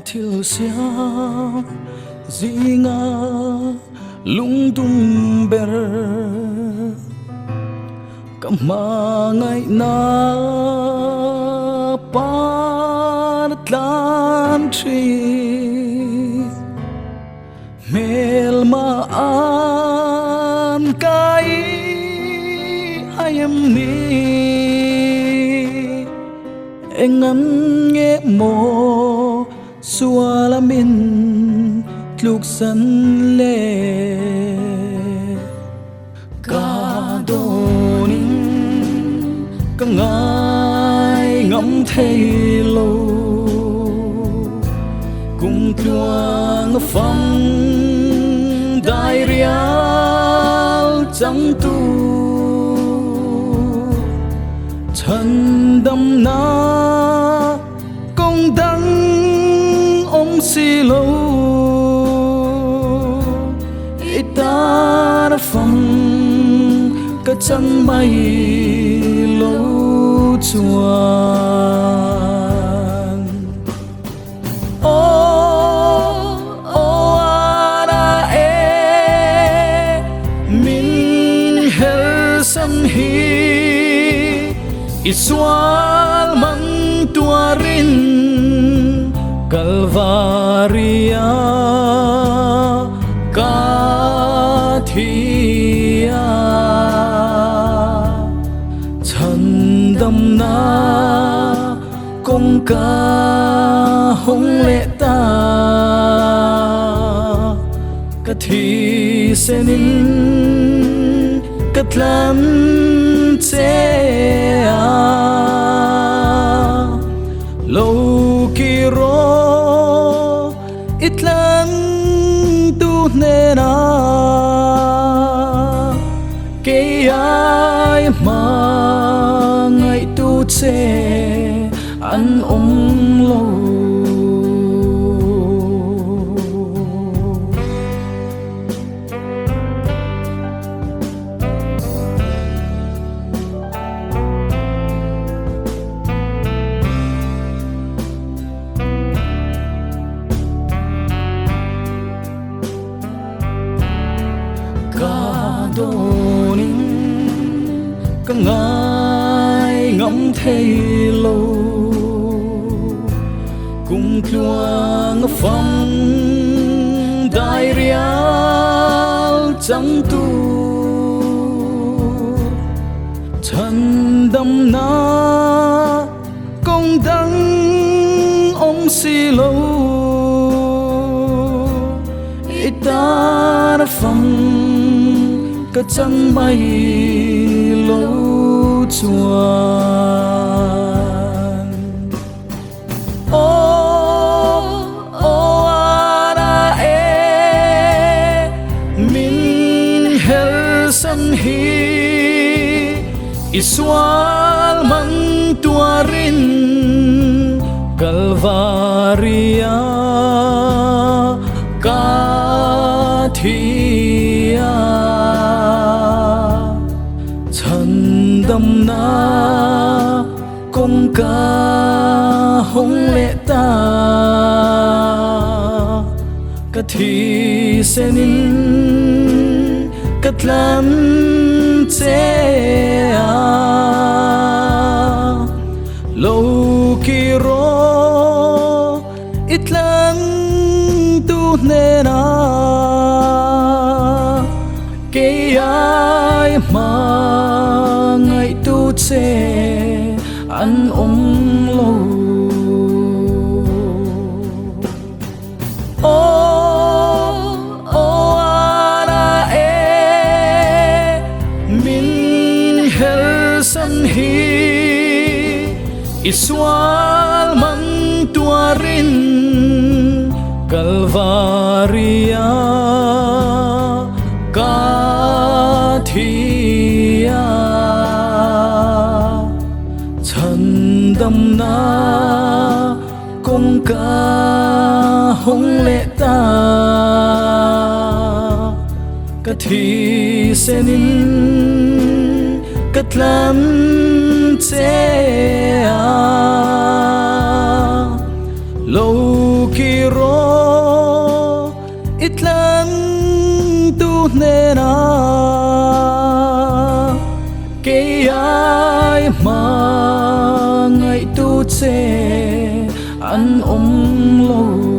thil sia zinga lung tung ber kamangai na patlan tri mel ma an kai ayam ni engan nghe mo sualamin tluk san le ka donin ka ngai ngắm thấy lâu cùng tuang phong đại rial chẳng tu chân đâm na công đắng ông xì lâu ít ta đã phong cả chân bay lâu chuan ô ana e min her san hi Isual man tuarin Calvaria kathia Chandam na kong ka hong le ta Kathi senin katlan lâu kỳ ro ít lần tu nè na cái ai mà ngày tu che ăn lâu donin ka ngai ngắm thấy lâu cùng tuang phong đại rial chẳng tu chân đâm na công đắng ông xì lâu ít ta đã phong cả chân bay lâu chuan ô ana e min her san hi isual man tuarin Calvaria kathia đâm na công ca hong lệ ta kathi senin katlan che lâu kỳ ro ít lần tu nè na cái ai mà ngày tu che ăn lâu ô ana e min her san hi isual man tuarin Calvaria kathia Chandam na kong ka hong le ta kathi senin katlan che lâu kỳ tlang tu nè na cái ai mà ngày tu che ăn lâu